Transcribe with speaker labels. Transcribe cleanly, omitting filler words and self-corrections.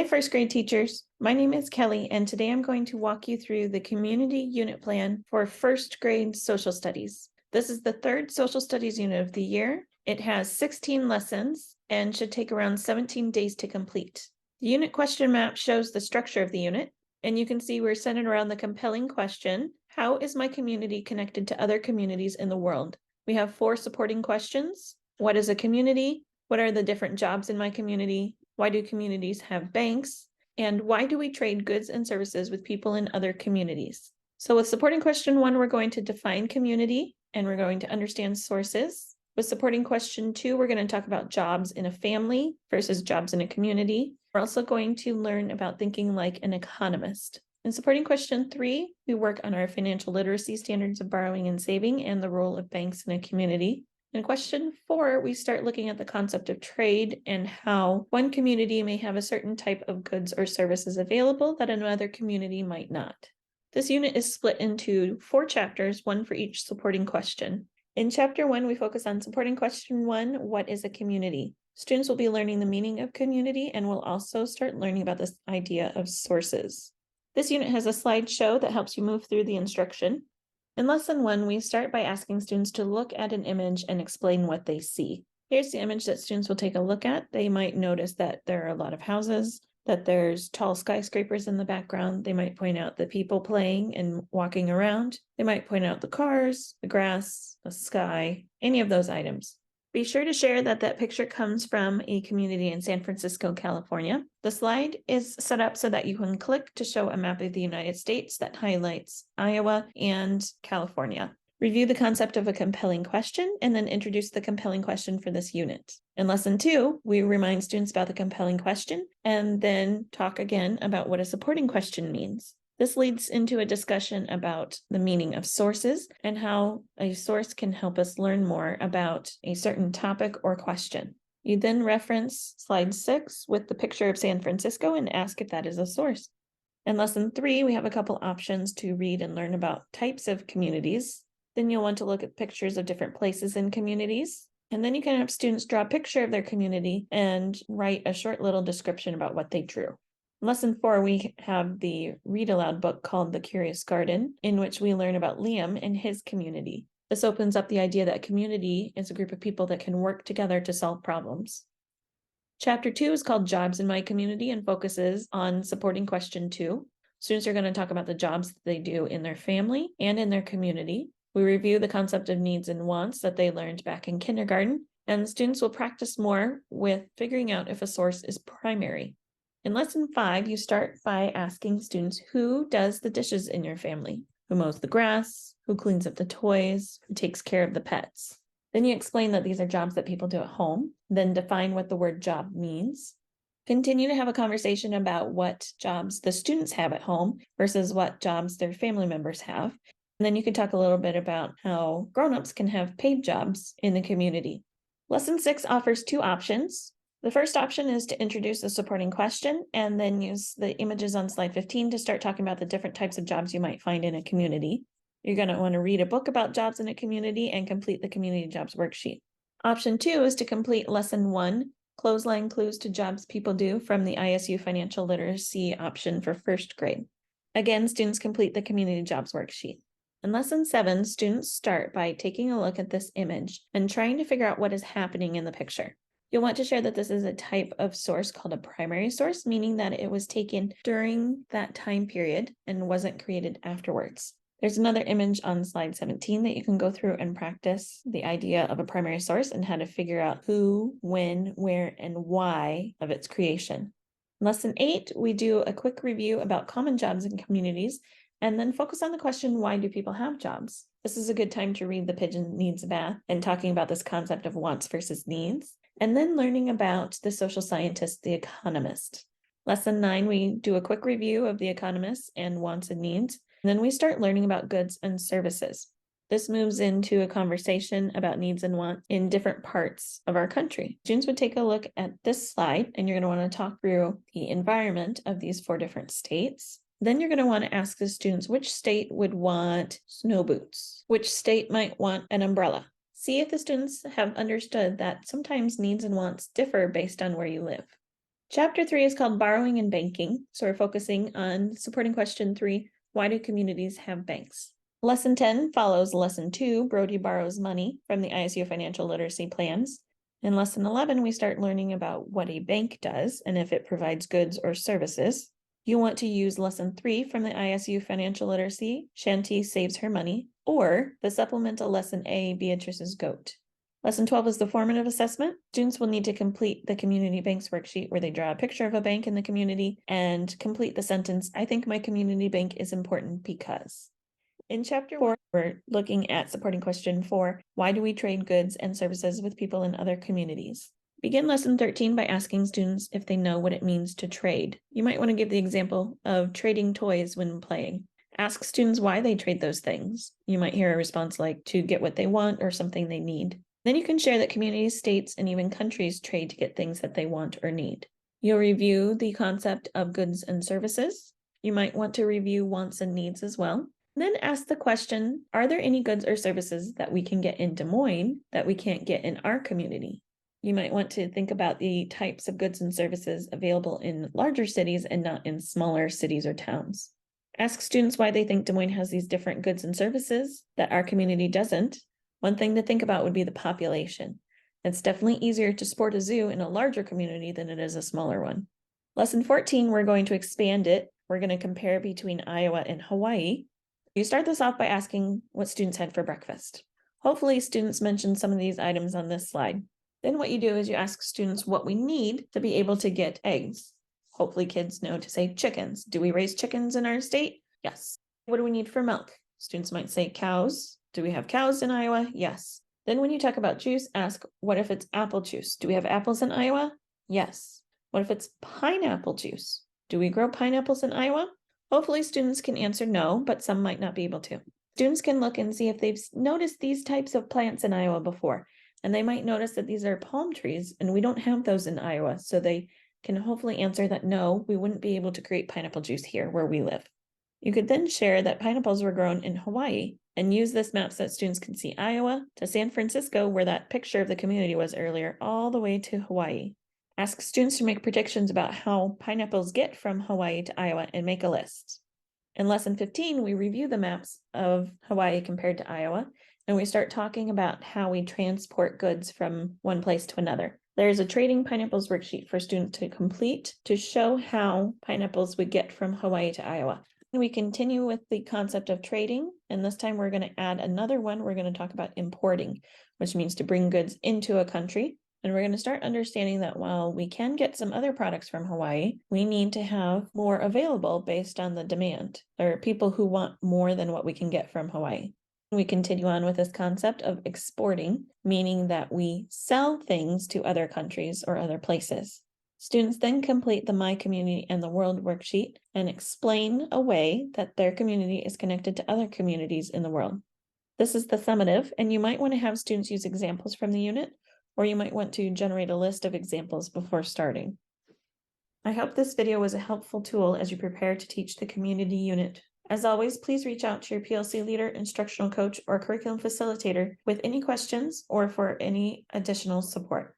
Speaker 1: Hi, first grade teachers. My name is Kelly, and today I'm going to walk you through the community unit plan for first grade social studies. This is the third social studies unit of the year. It has 16 lessons and should take around 17 days to complete. The unit question map shows the structure of the unit, and you can see we're centered around the compelling question, how is my community connected to other communities in the world? We have 4 supporting questions. What is a community? What are the different jobs in my community? Why do communities have banks? And why do we trade goods and services with people in other communities? So with supporting question 1, we're going to define community and we're going to understand sources. With supporting question 2, we're going to talk about jobs in a family versus jobs in a community. We're also going to learn about thinking like an economist. In supporting question 3, we work on our financial literacy standards of borrowing and saving and the role of banks in a community. In question 4, we start looking at the concept of trade and how one community may have a certain type of goods or services available that another community might not. This unit is split into 4 chapters, one for each supporting question. In chapter 1, we focus on supporting question 1, what is a community? Students will be learning the meaning of community and will also start learning about this idea of sources. This unit has a slideshow that helps you move through the instruction. In lesson 1, we start by asking students to look at an image and explain what they see. Here's the image that students will take a look at. They might notice that there are a lot of houses, that there's tall skyscrapers in the background. They might point out the people playing and walking around. They might point out the cars, the grass, the sky, any of those items. Be sure to share that that picture comes from a community in San Francisco, California. The slide is set up so that you can click to show a map of the United States that highlights Iowa and California. Review the concept of a compelling question and then introduce the compelling question for this unit. In lesson 2, we remind students about the compelling question and then talk again about what a supporting question means. This leads into a discussion about the meaning of sources and how a source can help us learn more about a certain topic or question. You then reference slide 6 with the picture of San Francisco and ask if that is a source. In lesson 3, we have a couple options to read and learn about types of communities. Then you'll want to look at pictures of different places in communities. And then you can have students draw a picture of their community and write a short little description about what they drew. In lesson 4, we have the read aloud book called The Curious Garden, in which we learn about Liam and his community. This opens up the idea that a community is a group of people that can work together to solve problems. Chapter 2 is called Jobs in My Community and focuses on supporting question 2. Students are going to talk about the jobs that they do in their family and in their community. We review the concept of needs and wants that they learned back in kindergarten, and students will practice more with figuring out if a source is primary. In lesson 5, you start by asking students who does the dishes in your family, who mows the grass, who cleans up the toys, who takes care of the pets. Then you explain that these are jobs that people do at home, then define what the word job means. Continue to have a conversation about what jobs the students have at home versus what jobs their family members have. And then you can talk a little bit about how grown-ups can have paid jobs in the community. Lesson 6 offers 2 options. The first option is to introduce a supporting question and then use the images on slide 15 to start talking about the different types of jobs you might find in a community. You're going to want to read a book about jobs in a community and complete the community jobs worksheet. Option 2 is to complete lesson 1, clothesline clues to jobs people do from the ISU financial literacy option for first grade. Again, students complete the community jobs worksheet. In lesson 7, students start by taking a look at this image and trying to figure out what is happening in the picture. You'll want to share that this is a type of source called a primary source, meaning that it was taken during that time period and wasn't created afterwards. There's another image on slide 17 that you can go through and practice the idea of a primary source and how to figure out who, when, where, and why of its creation. In lesson 8, we do a quick review about common jobs in communities and then focus on the question, why do people have jobs? This is a good time to read The Pigeon Needs a Bath and talking about this concept of wants versus needs. And then learning about the social scientist, the economist. Lesson 9, we do a quick review of the economist and wants and needs. And then we start learning about goods and services. This moves into a conversation about needs and wants in different parts of our country. Students would take a look at this slide, and you're going to want to talk through the environment of these 4 different states. Then you're going to want to ask the students which state would want snow boots, which state might want an umbrella. See if the students have understood that sometimes needs and wants differ based on where you live. Chapter 3 is called Borrowing and Banking. So we're focusing on supporting question 3, why do communities have banks? Lesson 10 follows Lesson 2, Brody Borrows Money, from the ISU Financial Literacy Plans. In Lesson 11, we start learning about what a bank does and if it provides goods or services. You want to use Lesson 3 from the ISU Financial Literacy, Shanti Saves Her Money, or the supplemental Lesson A, Beatrice's Goat. Lesson 12 is the formative assessment. Students will need to complete the community banks worksheet where they draw a picture of a bank in the community and complete the sentence, I think my community bank is important because. In chapter 4, we're looking at supporting question 4, why do we trade goods and services with people in other communities? Begin lesson 13 by asking students if they know what it means to trade. You might want to give the example of trading toys when playing. Ask students why they trade those things. You might hear a response like to get what they want or something they need. Then you can share that communities, states, and even countries trade to get things that they want or need. You'll review the concept of goods and services. You might want to review wants and needs as well. Then ask the question, are there any goods or services that we can get in Des Moines that we can't get in our community? You might want to think about the types of goods and services available in larger cities and not in smaller cities or towns. Ask students why they think Des Moines has these different goods and services that our community doesn't. One thing to think about would be the population. It's definitely easier to support a zoo in a larger community than it is a smaller one. Lesson 14, we're going to expand it. We're going to compare between Iowa and Hawaii. You start this off by asking what students had for breakfast. Hopefully students mentioned some of these items on this slide. Then what you do is you ask students what we need to be able to get eggs. Hopefully kids know to say chickens. Do we raise chickens in our state? Yes. What do we need for milk? Students might say cows. Do we have cows in Iowa? Yes. Then when you talk about juice, ask, what if it's apple juice? Do we have apples in Iowa? Yes. What if it's pineapple juice? Do we grow pineapples in Iowa? Hopefully students can answer no, but some might not be able to. Students can look and see if they've noticed these types of plants in Iowa before, and they might notice that these are palm trees, and we don't have those in Iowa, so they can hopefully answer that no, we wouldn't be able to create pineapple juice here where we live. You could then share that pineapples were grown in Hawaii and use this map so that students can see Iowa to San Francisco, where that picture of the community was earlier, all the way to Hawaii. Ask students to make predictions about how pineapples get from Hawaii to Iowa and make a list. In lesson 15, we review the maps of Hawaii compared to Iowa, and we start talking about how we transport goods from one place to another. There's a trading pineapples worksheet for students to complete to show how pineapples would get from Hawaii to Iowa. We continue with the concept of trading, and this time we're going to add another one. We're going to talk about importing, which means to bring goods into a country. And we're going to start understanding that while we can get some other products from Hawaii, we need to have more available based on the demand. There are people who want more than what we can get from Hawaii. We continue on with this concept of exporting, meaning that we sell things to other countries or other places. Students then complete the My Community and the World worksheet and explain a way that their community is connected to other communities in the world. This is the summative, and you might want to have students use examples from the unit, or you might want to generate a list of examples before starting. I hope this video was a helpful tool as you prepare to teach the community unit. As always, please reach out to your PLC leader, instructional coach, or curriculum facilitator with any questions or for any additional support.